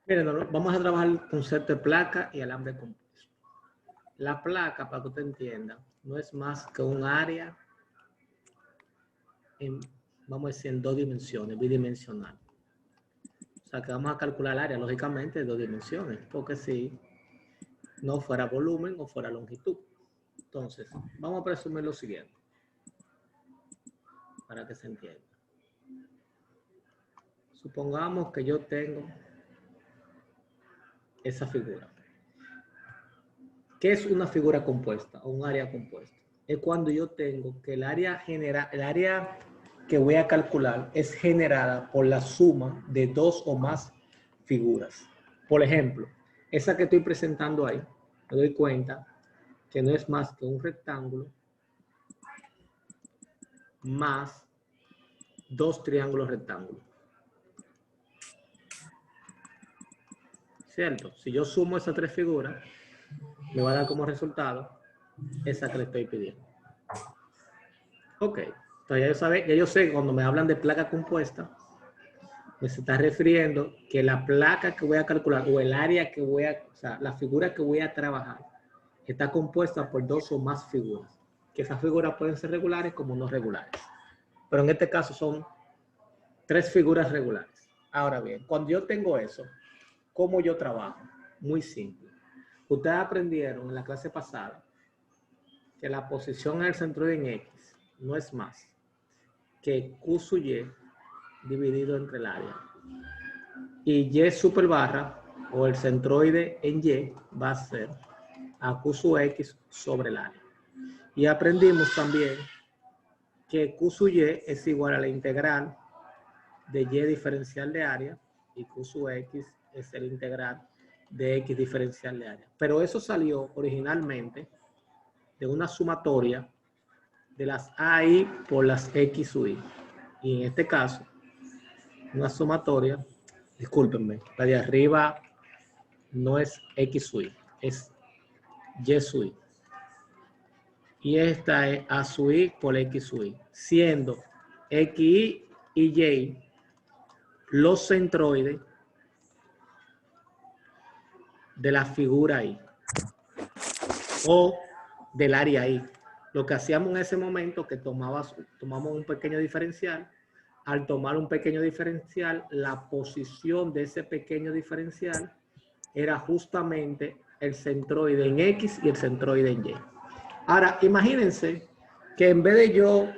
Miren, vamos a trabajar el concepto de placa y alambre compuesto. La placa, para que usted entienda, no es más que un área, vamos a decir, en dos dimensiones, bidimensional. O sea, que vamos a calcular el área, lógicamente, de dos dimensiones, porque si no fuera volumen o fuera longitud. Entonces, vamos a presumir lo siguiente, para que se entienda. Supongamos que yo tengo esa figura. ¿Qué es una figura compuesta o un área compuesta? Es cuando yo tengo que el área que voy a calcular es generada por la suma de dos o más figuras. Por ejemplo, esa que estoy presentando ahí, me doy cuenta que no es más que un rectángulo más dos triángulos rectángulos. ¿Cierto? Si yo sumo esas tres figuras, me va a dar como resultado esa que le estoy pidiendo. Ok, entonces ya yo sé que cuando me hablan de placa compuesta, me se está refiriendo que la placa que voy a calcular o el área que voy a, o sea, la figura que voy a trabajar está compuesta por dos o más figuras. Que esas figuras pueden ser regulares como no regulares. Pero en este caso son tres figuras regulares. Ahora bien, cuando yo tengo eso, ¿cómo yo trabajo? Muy simple. Ustedes aprendieron en la clase pasada que la posición del centroide en X no es más que Q sub Y dividido entre el área. Y Y super barra o el centroide en Y va a ser a Q sub X sobre el área. Y aprendimos también que Q sub Y es igual a la integral de Y diferencial de área y Q sub X es el integral de X diferencial de área. Pero eso salió originalmente de una sumatoria de las AI por las X sub Y. Y en este caso, una sumatoria, discúlpenme, la de arriba no es X sub Y, es Y sub Y. Y esta es A sub Y por X sub Y, siendo XY y Y los centroides de la figura Y o del área Y. Lo que hacíamos en ese momento que tomamos un pequeño diferencial. Al tomar un pequeño diferencial, la posición de ese pequeño diferencial era justamente el centroide en X y el centroide en Y. Ahora, imagínense que en vez de yo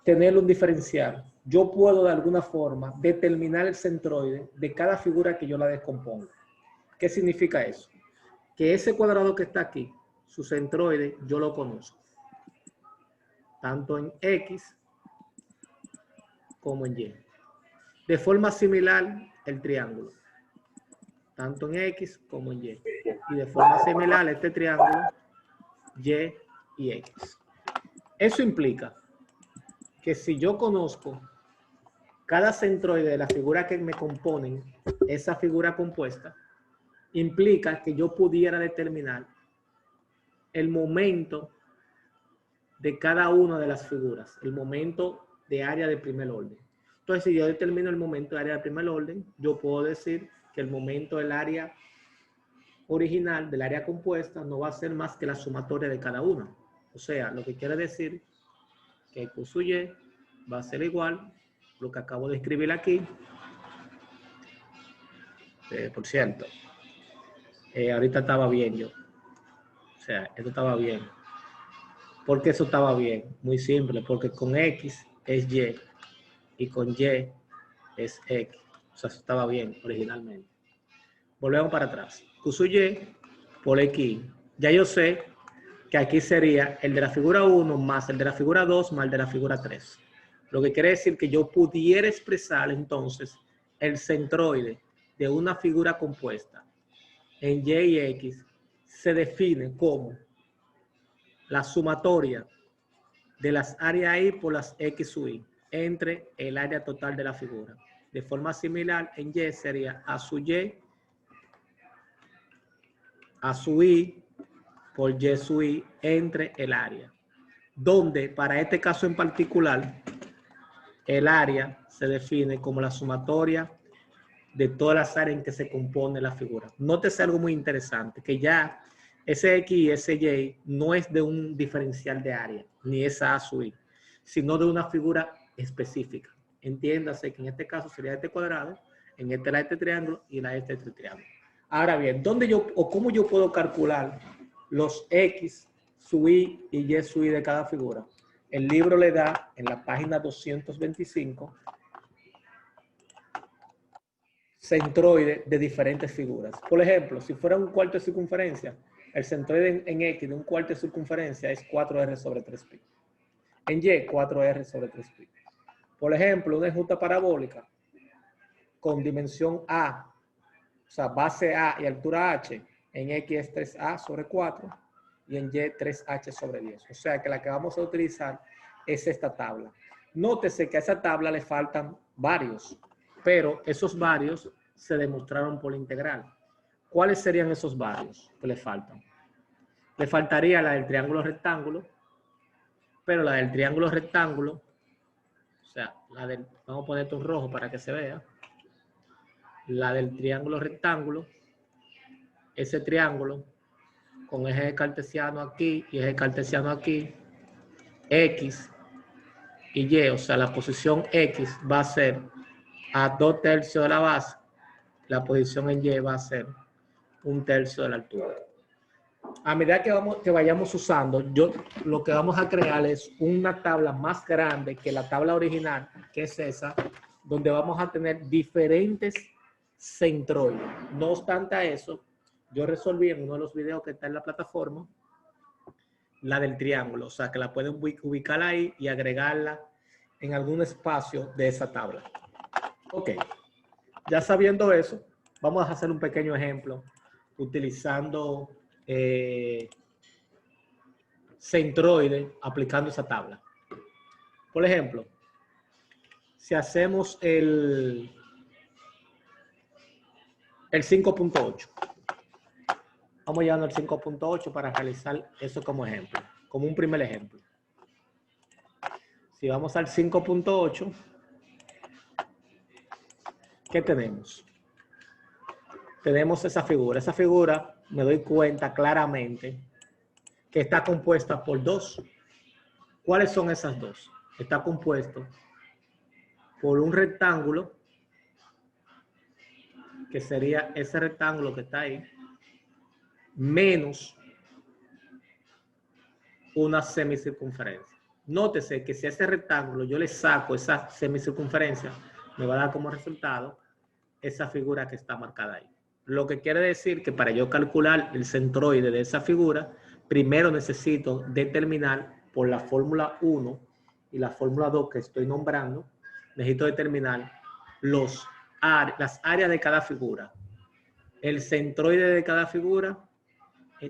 tener un diferencial, yo puedo de alguna forma determinar el centroide de cada figura que yo la descomponga. ¿Qué significa eso? Que ese cuadrado que está aquí, su centroide, yo lo conozco. Tanto en X como en Y. De forma similar, el triángulo. Tanto en X como en Y. Y de forma similar, este triángulo, Y y X. Eso implica que si yo conozco cada centroide de la figura que me componen, esa figura compuesta, implica que yo pudiera determinar el momento de cada una de las figuras, el momento de área de primer orden. Entonces, si yo determino el momento de área de primer orden, yo puedo decir que el momento del área original, del área compuesta, no va a ser más que la sumatoria de cada una. O sea, lo que quiere decir que Q sub Y va a ser igual lo que acabo de escribir aquí. Por cierto, ahorita estaba bien yo. O sea, esto estaba bien. ¿Por qué eso estaba bien? Muy simple, porque con X es Y y con Y es X. O sea, eso estaba bien originalmente. Volvemos para atrás. Q sub Y por X. Ya yo sé que aquí sería el de la figura 1 más el de la figura 2 más el de la figura 3. Lo que quiere decir que yo pudiera expresar entonces el centroide de una figura compuesta en Y y X se define como la sumatoria de las áreas Y por las X sub Y entre el área total de la figura. De forma similar, en Y sería A sub Y, A sub Y por Y sub Y entre el área. Donde, para este caso en particular, el área se define como la sumatoria de todas las áreas en que se compone la figura. Nótese algo muy interesante, que ya ese X y ese Y no es de un diferencial de área, ni esa A sub I, sino de una figura específica. Entiéndase que en este caso sería este cuadrado, en este la este triángulo y la este triángulo. Ahora bien, ¿dónde yo o cómo yo puedo calcular los X sub I y Y sub I de cada figura? El libro le da en la página 225 centroides de diferentes figuras. Por ejemplo, si fuera un cuarto de circunferencia, el centroide en X de un cuarto de circunferencia es 4R sobre 3pi. En Y, 4R sobre 3pi. Por ejemplo, una enjuta parabólica con dimensión A, o sea, base A y altura H, en X es 3A sobre 4 y en Y 3H sobre 10. O sea que la que vamos a utilizar es esta tabla. Nótese que a esa tabla le faltan varios, pero esos varios se demostraron por la integral. ¿Cuáles serían esos varios que le faltan? Le faltaría la del triángulo rectángulo, pero la del triángulo rectángulo, o sea, vamos a poner esto en rojo para que se vea. La del triángulo rectángulo, ese triángulo con eje cartesiano aquí y eje cartesiano aquí, X y Y, o sea, la posición X va a ser a 2/3 de la base, la posición en Y va a ser 1/3 de la altura. A medida que vayamos usando, lo que vamos a crear es una tabla más grande que la tabla original, que es esa, donde vamos a tener diferentes centroides. No obstante a eso, yo resolví en uno de los videos que está en la plataforma la del triángulo, o sea que la pueden ubicar ahí y agregarla en algún espacio de esa tabla. Ok, ya sabiendo eso, vamos a hacer un pequeño ejemplo utilizando centroide aplicando esa tabla. Por ejemplo, si hacemos el 5.8, vamos llevando el 5.8 para realizar eso como ejemplo, como un primer ejemplo. Si vamos al 5.8, ¿qué tenemos? Tenemos esa figura. Esa figura me doy cuenta claramente que está compuesta por dos. ¿Cuáles son esas dos? Está compuesto por un rectángulo, que sería ese rectángulo que está ahí, menos una semicircunferencia. Nótese que si a ese rectángulo yo le saco esa semicircunferencia, me va a dar como resultado esa figura que está marcada ahí. Lo que quiere decir que para yo calcular el centroide de esa figura, primero necesito determinar por la fórmula 1 y la fórmula 2 que estoy nombrando, necesito determinar las áreas de cada figura, el centroide de cada figura,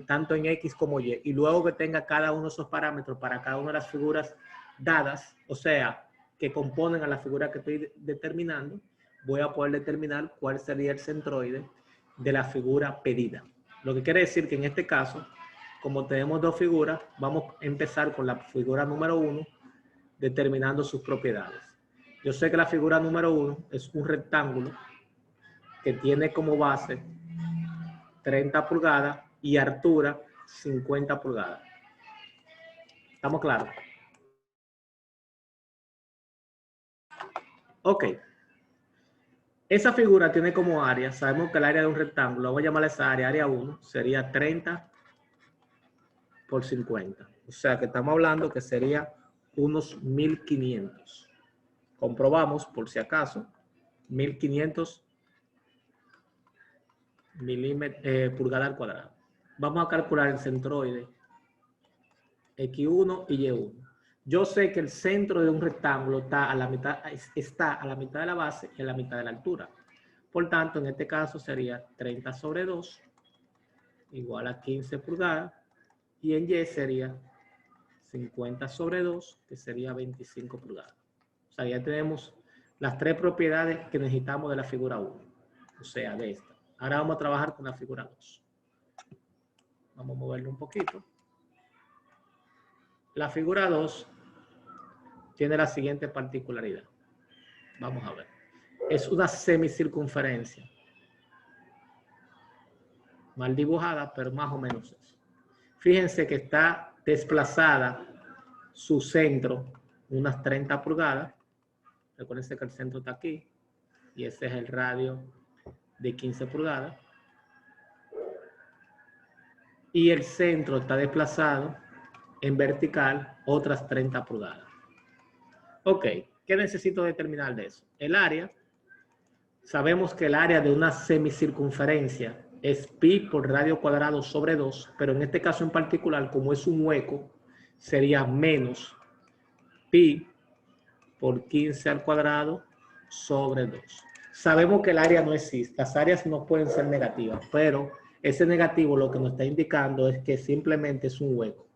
tanto en X como Y, y luego que tenga cada uno de esos parámetros para cada una de las figuras dadas, o sea, que componen a la figura que estoy determinando, voy a poder determinar cuál sería el centroide de la figura pedida. Lo que quiere decir que en este caso, como tenemos dos figuras, vamos a empezar con la figura número 1, determinando sus propiedades. Yo sé que la figura número 1 es un rectángulo que tiene como base 30 pulgadas y altura 50 pulgadas. ¿Estamos claros? Ok. Esa figura tiene como área, sabemos que el área de un rectángulo, vamos a llamar esa área 1, sería 30 por 50. O sea que estamos hablando que sería unos 1500. Comprobamos, por si acaso, 1500 pulgadas al cuadrado. Vamos a calcular el centroide X1 y Y1. Yo sé que el centro de un rectángulo está a la mitad de la base y a la mitad de la altura. Por tanto, en este caso sería 30 sobre 2 igual a 15 pulgadas. Y en Y sería 50 sobre 2, que sería 25 pulgadas. O sea, ya tenemos las tres propiedades que necesitamos de la figura 1. O sea, de esta. Ahora vamos a trabajar con la figura 2. Vamos a moverlo un poquito. La figura 2 tiene la siguiente particularidad. Vamos a ver. es una semicircunferencia. Mal dibujada, pero más o menos eso. Fíjense que está desplazada su centro unas 30 pulgadas. Recuerden que el centro está aquí. Y ese es el radio de 15 pulgadas. Y el centro está desplazado en vertical otras 30 pulgadas. Ok, ¿qué necesito determinar de eso? El área. Sabemos que el área de una semicircunferencia es pi por radio cuadrado sobre 2, pero en este caso en particular, como es un hueco, sería menos pi por 15 al cuadrado sobre 2. Sabemos que el área no existe, las áreas no pueden ser negativas, pero ese negativo lo que nos está indicando es que simplemente es un hueco.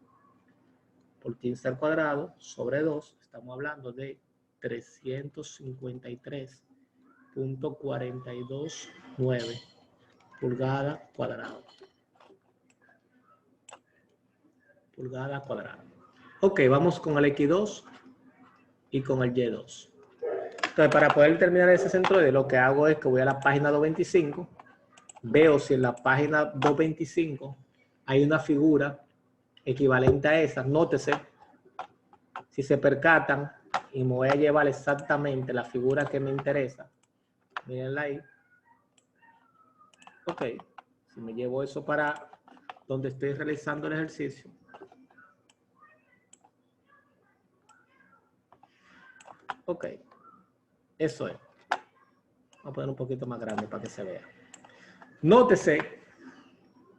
Por 15 al cuadrado sobre 2, estamos hablando de 353.429 pulgada cuadrada. Pulgada cuadrada. Ok, vamos con el X2 y con el Y2. Entonces, para poder terminar ese centroide, lo que hago es que voy a la página 225, veo si en la página 225 hay una figura equivalente a esa. Nótese, si se percatan, y me voy a llevar exactamente la figura que me interesa. Mírenla ahí. Ok, si me llevo eso para donde estoy realizando el ejercicio. Ok, eso es. Vamos a poner un poquito más grande para que se vea. Nótese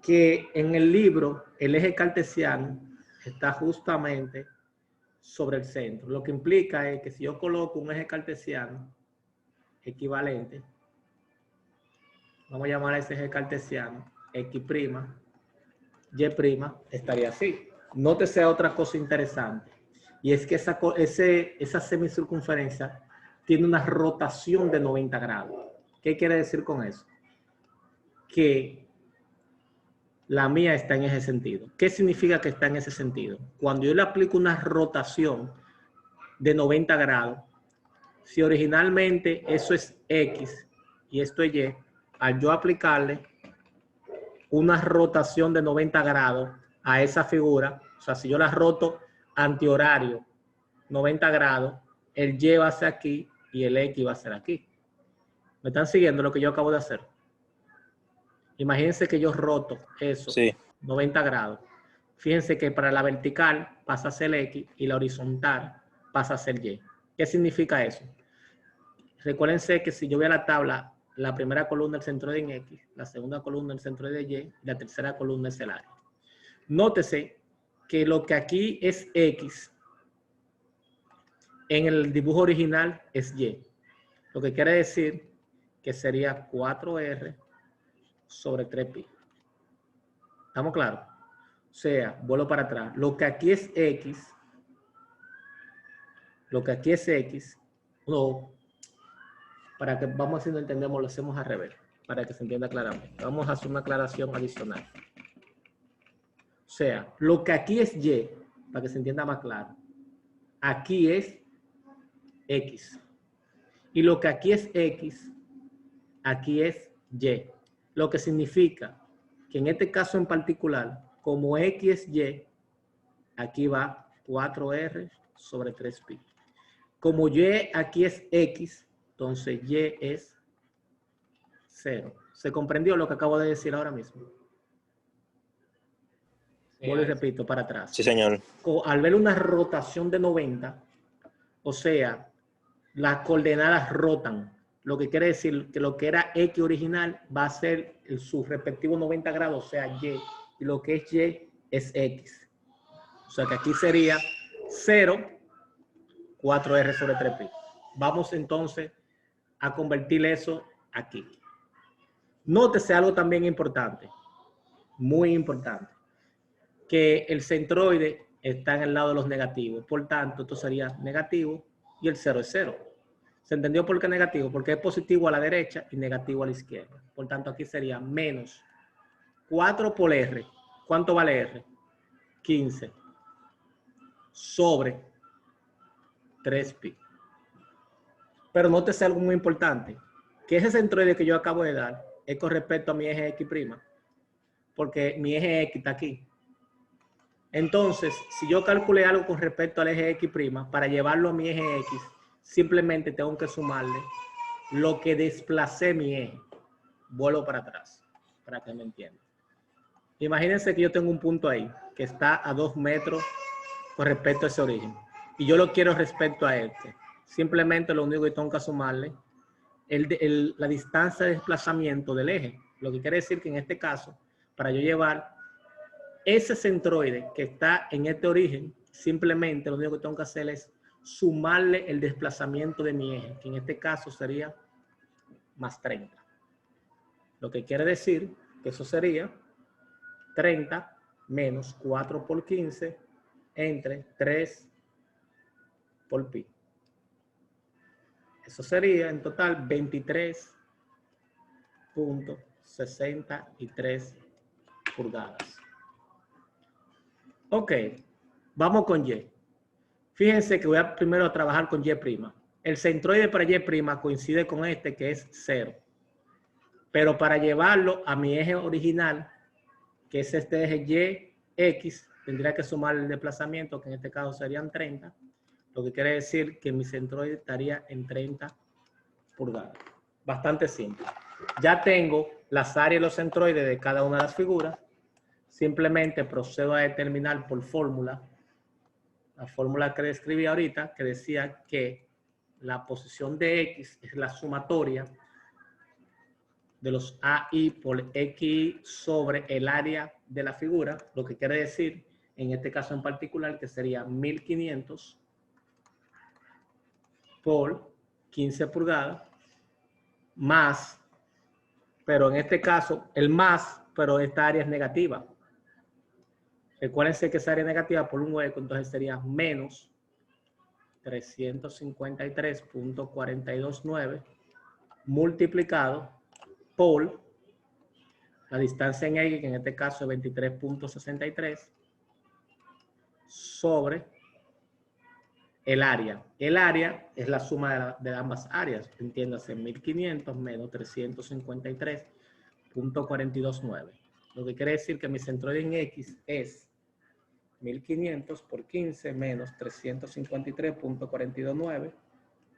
que en el libro el eje cartesiano está justamente sobre el centro. Lo que implica es que si yo coloco un eje cartesiano equivalente, vamos a llamar a ese eje cartesiano X', Y', estaría así. Nótese otra cosa interesante, y es que esa semicircunferencia tiene una rotación de 90 grados. ¿Qué quiere decir con eso? Que la mía está en ese sentido. ¿Qué significa que está en ese sentido? Cuando yo le aplico una rotación de 90 grados, si originalmente eso es X y esto es Y, al yo aplicarle una rotación de 90 grados a esa figura, o sea, si yo la roto antihorario 90 grados, el Y va a ser aquí y el X va a ser aquí. ¿Me están siguiendo lo que yo acabo de hacer? Imagínense que yo roto eso, sí, 90 grados. Fíjense que para la vertical pasa a ser X y la horizontal pasa a ser Y. ¿Qué significa eso? Recuérdense que si yo voy a la tabla, la primera columna el centroide en X, la segunda columna el centroide Y, y la tercera columna es el área. Nótese que lo que aquí es X, en el dibujo original es Y. Lo que quiere decir que sería 4R sobre 3pi. ¿Estamos claros? O sea, vuelvo para atrás. Lo que aquí es X, no, para que vamos haciendo entendemos, lo hacemos al revés, para que se entienda claramente. Vamos a hacer una aclaración adicional. O sea, lo que aquí es Y, para que se entienda más claro, aquí es X. Y lo que aquí es X, aquí es Y. Lo que significa que en este caso en particular, como X es Y, aquí va 4R sobre 3pi. Como Y aquí es X, entonces Y es 0. ¿Se comprendió lo que acabo de decir ahora mismo? Vuelvo y repito para atrás. Sí, señor. Al ver una rotación de 90, o sea, las coordenadas rotan. Lo que quiere decir que lo que era X original va a ser su respectivo 90 grados, o sea, Y. Y lo que es Y es X. O sea que aquí sería 0, 4R sobre 3pi. Vamos entonces a convertir eso aquí. Nótese algo también importante, muy importante, que el centroide está en el lado de los negativos. Por tanto, esto sería negativo y el 0 es 0. ¿Se entendió por qué negativo? Porque es positivo a la derecha y negativo a la izquierda. Por tanto, aquí sería menos 4 por R. ¿Cuánto vale R? 15 sobre 3pi. Pero nótese algo muy importante, que ese centroide que yo acabo de dar es con respecto a mi eje X', porque mi eje X está aquí. Entonces, si yo calculé algo con respecto al eje X', para llevarlo a mi eje X, simplemente tengo que sumarle lo que desplacé mi eje. Vuelvo para atrás, para que me entiendan. Imagínense que yo tengo un punto ahí, que está a 2 metros con respecto a ese origen. Y yo lo quiero respecto a este. Simplemente lo único que tengo que sumarle la distancia de desplazamiento del eje. Lo que quiere decir que en este caso, para yo llevar ese centroide que está en este origen, simplemente lo único que tengo que hacer es sumarle el desplazamiento de mi eje, que en este caso sería más 30. Lo que quiere decir que eso sería 30 menos 4 por 15 entre 3 por pi. Eso sería en total 23.63 pulgadas. Ok, vamos con Y. Fíjense que voy a primero a trabajar con Y'. El centroide para Y' coincide con este que es 0. Pero para llevarlo a mi eje original, que es este eje Y, X, tendría que sumar el desplazamiento, que en este caso serían 30. Lo que quiere decir que mi centroide estaría en 30 pulgadas. Bastante simple. Ya tengo las áreas de los centroides de cada una de las figuras. Simplemente procedo a determinar por fórmula, la fórmula que describí ahorita, que decía que la posición de X es la sumatoria de los AI por X sobre el área de la figura, lo que quiere decir, en este caso en particular, que sería 1500 por 15 pulgadas, más, pero en este caso, el más, pero esta área es negativa. Recuérdense que esa área negativa por un hueco, entonces sería menos 353.429 multiplicado por la distancia en X, que en este caso es 23.63, sobre el área. El área es la suma de ambas áreas. Entiéndase, 1500 menos 353.429. Lo que quiere decir que mi centroide en X es 1500 por 15 menos 353.429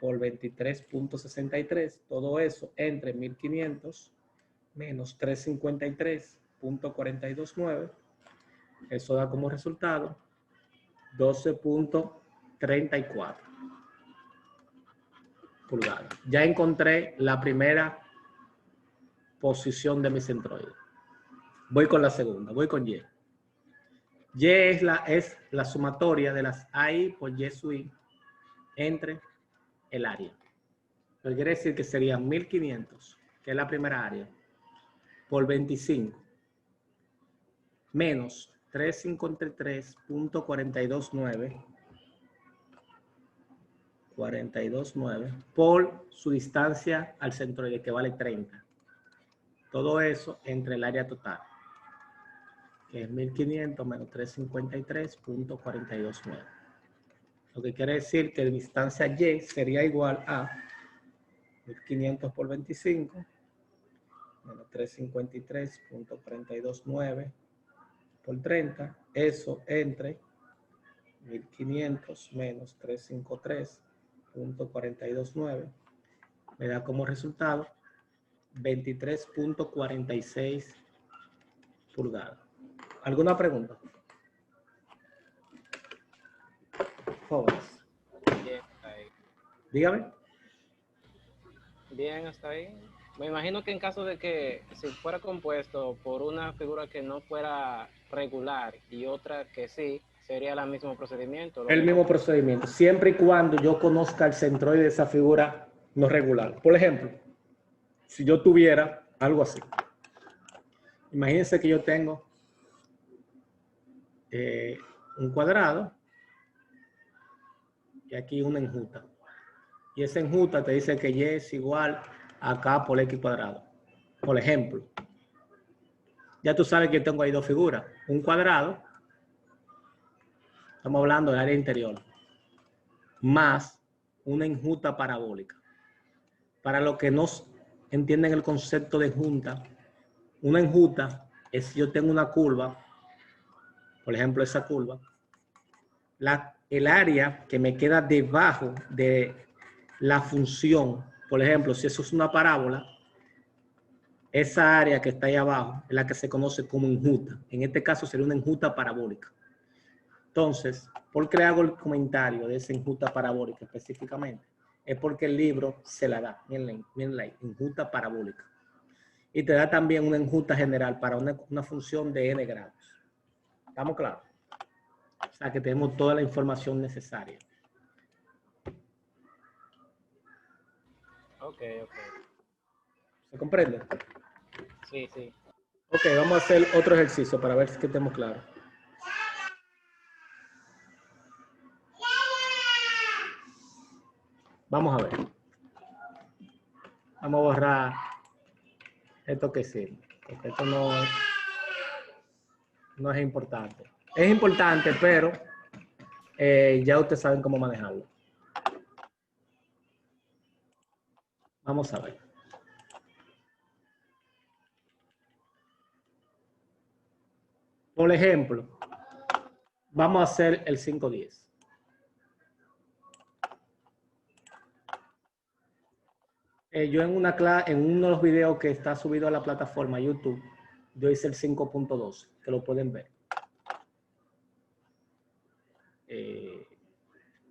por 23.63. Todo eso entre 1500 menos 353.429. Eso da como resultado 12.34 pulgadas. Ya encontré la primera posición de mi centroide. Voy con la segunda, voy con Y. Y es la sumatoria de las AI por Y sub I entre el área. Lo que quiere decir que serían 1500, que es la primera área, por 25, menos 353.429 por su distancia al centroide, que vale 30. Todo eso entre el área total, que es 1500 menos 353.429. Lo que quiere decir que la distancia Y sería igual a 1500 por 25 menos 353.429 por 30. Eso entre 1500 menos 353.429 me da como resultado 23.46 pulgadas. ¿Alguna pregunta? Jóvenes. Bien, hasta ahí. Dígame. Bien, hasta ahí. Me imagino que en caso de que si fuera compuesto por una figura que no fuera regular y otra que sí, sería el mismo procedimiento. El mismo procedimiento, siempre y cuando yo conozca el centroide de esa figura no regular. Por ejemplo, si yo tuviera algo así. Imagínense que yo tengo un cuadrado y aquí una enjuta. Y esa enjuta te dice que Y es igual a K por X cuadrado. Por ejemplo, ya tú sabes que tengo ahí dos figuras. Un cuadrado, estamos hablando del área interior, más una enjuta parabólica. para los que no entienden el concepto de enjuta, una enjuta es si yo tengo una curva, por ejemplo esa curva, el área que me queda debajo de la función, por ejemplo, si eso es una parábola, esa área que está ahí abajo es la que se conoce como enjuta. En este caso sería una enjuta parabólica. Entonces, ¿por qué le hago el comentario de esa enjuta parabólica específicamente? Es porque el libro se la da, miren la enjuta parabólica. Y te da también una enjuta general para una función de n grados. ¿Estamos claros? O sea que tenemos toda la información necesaria. Ok. ¿Se comprende? Sí, sí. Ok, vamos a hacer otro ejercicio para ver si que tenemos claro. Vamos a ver. Vamos a borrar esto que sí, porque esto no es importante. Es importante, pero ya ustedes saben cómo manejarlo. Vamos a ver. Por ejemplo, vamos a hacer el 510. Yo en uno de los videos que está subido a la plataforma YouTube, yo hice el 5.12, que lo pueden ver.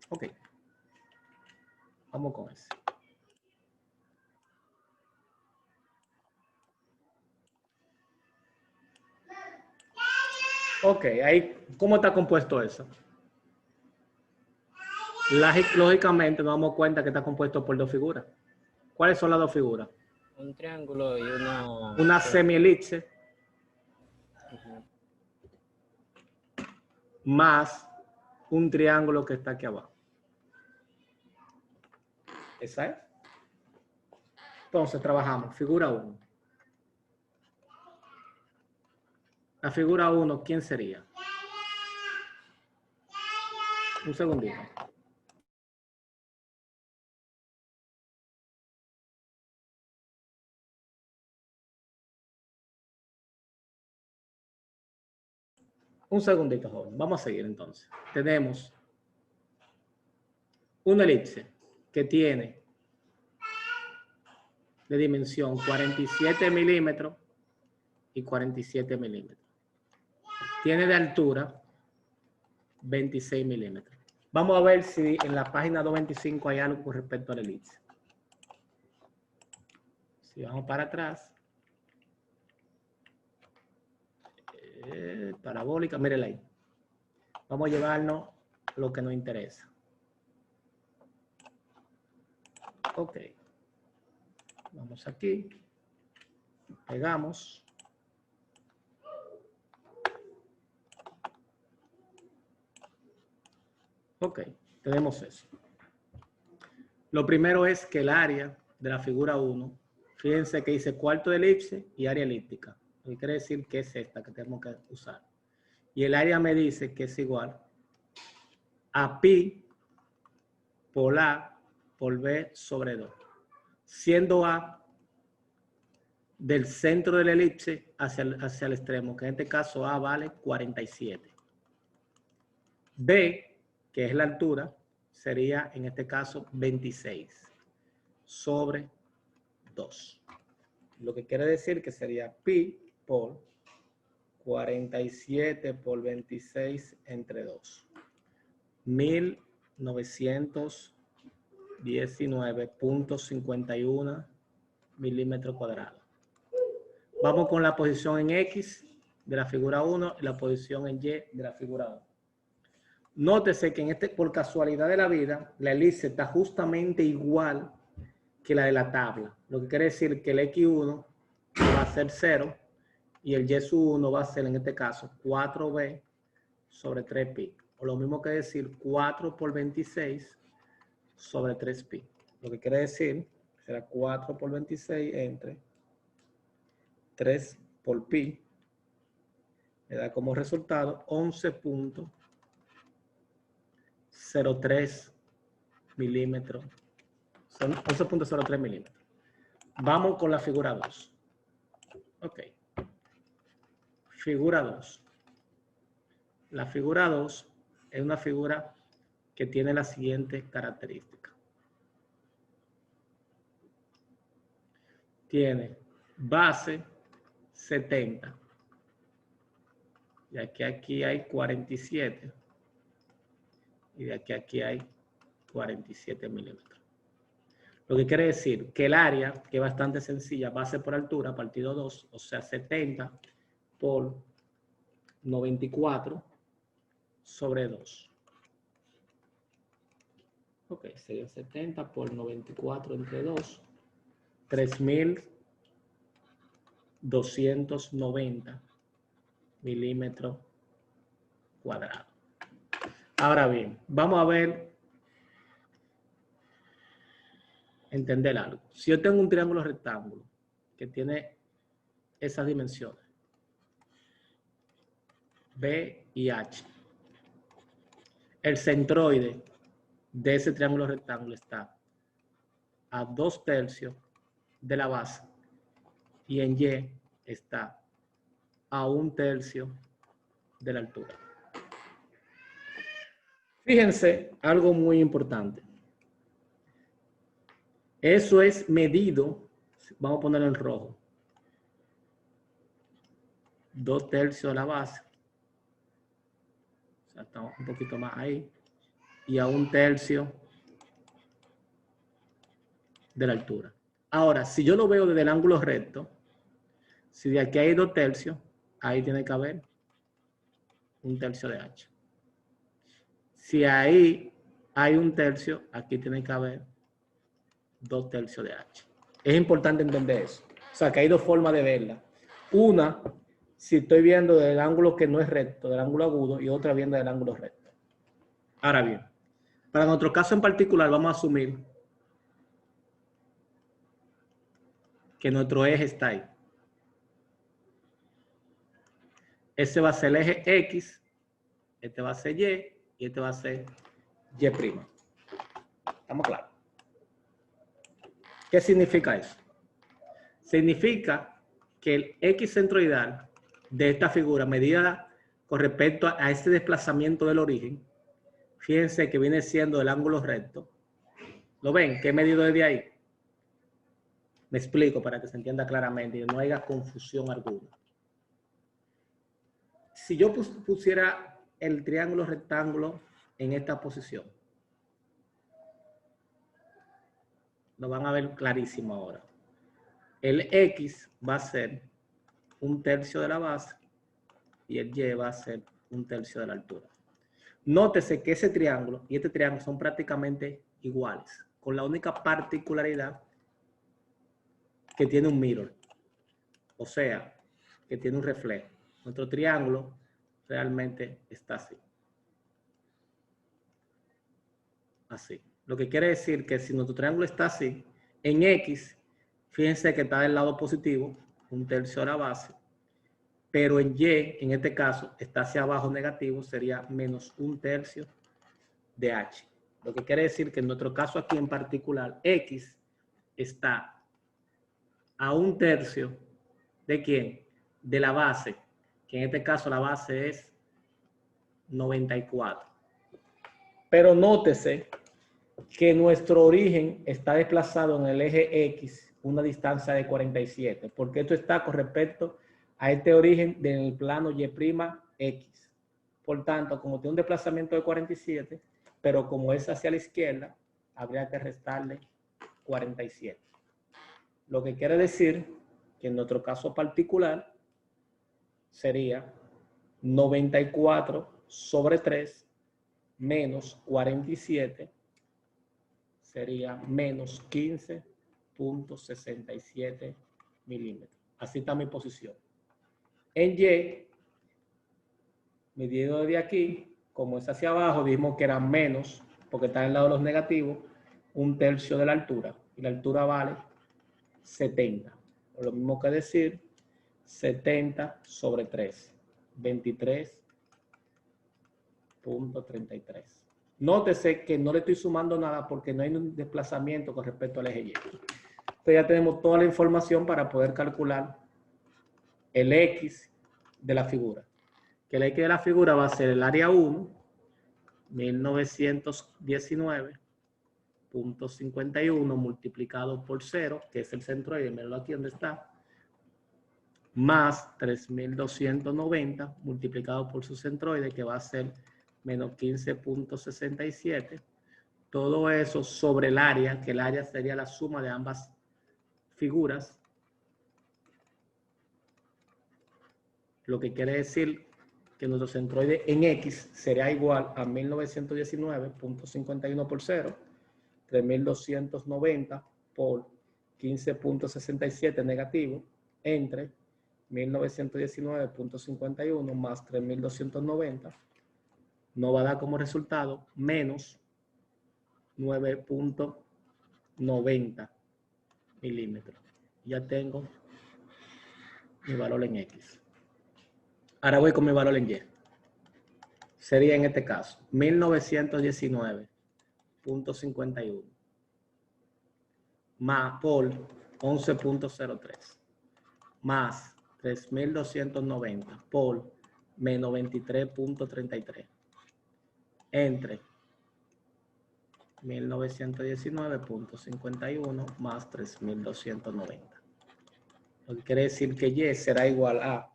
Ok. Vamos con ese. Ok, ahí, ¿cómo está compuesto eso? Lógicamente nos damos cuenta que está compuesto por dos figuras. ¿Cuáles son las dos figuras? Un triángulo y Una semielipse más un triángulo que está aquí abajo. ¿Esa es? Entonces trabajamos. Figura 1. La figura 1, ¿quién sería? Un segundito. Un segundito, joven. Vamos a seguir entonces. Tenemos una elipse que tiene de dimensión 47 milímetros y 47 milímetros. Tiene de altura 26 milímetros. Vamos a ver si en la página 225 hay algo con respecto a la elipse. Si vamos para atrás. Parabólica, mírenla ahí. Vamos a llevarnos lo que nos interesa. Ok. Vamos aquí. Pegamos. Ok, tenemos eso. Lo primero es que el área de la figura 1, fíjense que dice cuarto de elipse y área elíptica. Lo que quiere decir que es esta que tenemos que usar. Y el área me dice que es igual a pi por A por B sobre 2. Siendo A del centro de la elipse hacia el extremo, que en este caso A vale 47. B, que es la altura, sería en este caso 26 sobre 2. Lo que quiere decir que sería pi por 47 por 26 entre 2. 1919.51 milímetros cuadrados. Vamos con la posición en X de la figura 1 y la posición en Y de la figura 1. Nótese que por casualidad de la vida, la elipse está justamente igual que la de la tabla. Lo que quiere decir que el X1 va a ser 0 y el Y1 va a ser, en este caso, 4B sobre 3pi. O lo mismo que decir 4 por 26 sobre 3pi. Lo que quiere decir será 4 por 26 entre 3 por pi. Me da como resultado 11.03 milímetros. Son 11.03 milímetros. Vamos con la figura 2. Ok. Figura 2. La figura 2 es una figura que tiene la siguiente característica. Tiene base 70. De aquí a aquí hay 47. Y de aquí a aquí hay 47 milímetros. Lo que quiere decir que el área, que es bastante sencilla, base por altura, partido 2, o sea, 70 por 94 sobre 2. Ok, sería 70 por 94 entre 2, 3.290 milímetros cuadrados. Ahora bien, vamos a ver, entender algo. Si yo tengo un triángulo rectángulo que tiene esas dimensiones, B y H, el centroide de ese triángulo rectángulo está a 2/3 de la base y en Y está a 1/3 de la altura. Fíjense algo muy importante. Eso es medido, vamos a ponerlo en rojo, 2/3 de la base, o sea, estamos un poquito más ahí, y a 1/3 de la altura. Ahora, si yo lo veo desde el ángulo recto, si de aquí hay 2/3, ahí tiene que haber 1/3 de H. Si ahí hay 1/3, aquí tiene que haber 2/3 de H. Es importante entender eso. O sea, que hay dos formas de verla. Una, si estoy viendo del ángulo que no es recto, del ángulo agudo, y otra viendo del ángulo recto. Ahora bien, para nuestro caso en particular, vamos a asumir que nuestro eje está ahí. Ese va a ser el eje X, este va a ser Y, y este va a ser Y'. ¿Estamos claros? ¿Qué significa eso? Significa que el X centroidal de esta figura, medida con respecto a este desplazamiento del origen, fíjense que viene siendo el ángulo recto. ¿Lo ven? ¿Qué he medido desde ahí? Me explico para que se entienda claramente y no haya confusión alguna. Si yo pusiera el triángulo rectángulo en esta posición, lo van a ver clarísimo ahora. El X va a ser 1/3 de la base y el Y va a ser 1/3 de la altura. Nótese que ese triángulo y este triángulo son prácticamente iguales, con la única particularidad que tiene un mirror, o sea, que tiene un reflejo. Nuestro triángulo realmente está así. Así. Lo que quiere decir que si nuestro triángulo está así, en X, fíjense que está del lado positivo, 1/3 de la base, pero en Y, en este caso, está hacia abajo negativo, sería menos 1/3 de H. Lo que quiere decir que en nuestro caso aquí en particular, X está a 1/3 ¿de quién? De la base, que en este caso la base es 94. Pero nótese que nuestro origen está desplazado en el eje X, una distancia de 47, porque esto está con respecto a este origen del plano Y'(X). Por tanto, como tiene un desplazamiento de 47, pero como es hacia la izquierda, habría que restarle 47. Lo que quiere decir que en nuestro caso particular sería 94 sobre 3 menos 47 sería menos 15.67 milímetros. Así está mi posición. En Y, medido de aquí, como es hacia abajo, dijimos que era menos, porque está al lado de los negativos, 1/3 de la altura. Y la altura vale 70. Lo mismo que decir 70 sobre 3. 23.33. Nótese que no le estoy sumando nada porque no hay un desplazamiento con respecto al eje Y. Entonces ya tenemos toda la información para poder calcular el X de la figura. Que el X de la figura va a ser el área 1, 1919.51 multiplicado por 0, que es el centroide, mírenlo aquí donde está, más 3.290 multiplicado por su centroide, que va a ser menos 15.67. Todo eso sobre el área, que el área sería la suma de ambas figuras. Lo que quiere decir que nuestro centroide en X será igual a 1919.51 por 0, 3.290 por 15.67 negativo, entre 1919.51 más 3.290, nos va a dar como resultado menos 9.90 milímetros. Ya tengo mi valor en X. Ahora voy con mi valor en Y. Sería en este caso 1919.51 más por 11.03 más 3.290 por menos 23.33 entre 1919.51 más 3.290. Lo que quiere decir que Y será igual a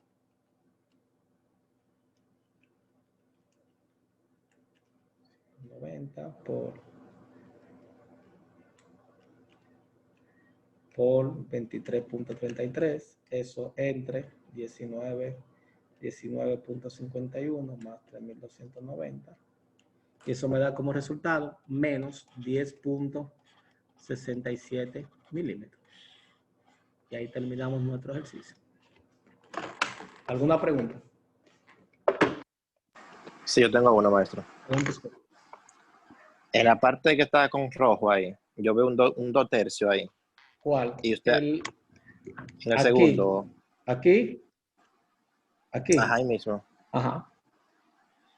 90 por 23.33, eso entre 19.51 más 3.290. Y eso me da como resultado menos 10.67 milímetros. Y ahí terminamos nuestro ejercicio. ¿Alguna pregunta? Sí, yo tengo una, maestro. En la parte que está con rojo ahí, yo veo un 2 tercios ahí. ¿Cuál? Y usted, en el aquí, segundo. Aquí. Ajá, ahí mismo. Ajá.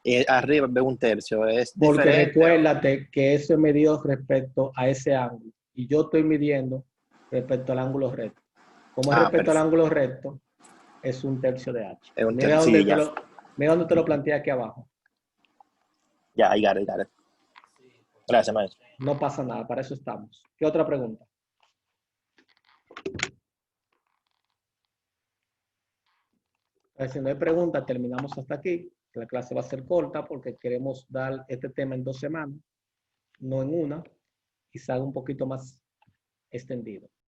Y arriba veo 1 tercio. ¿Es porque diferente? recuérdate que eso es medido respecto a ese ángulo. Y yo estoy midiendo respecto al ángulo recto. Como es respecto al ángulo recto, es 1 tercio de H. Es un Mira tercio, dónde, sí, mira dónde te lo planteé aquí abajo. Ya, I got it. Gracias, maestro. No pasa nada, para eso estamos. ¿Qué otra pregunta? Si no hay preguntas, terminamos hasta aquí. La clase va a ser corta porque queremos dar este tema en 2 semanas, no en una, quizá un poquito más extendido.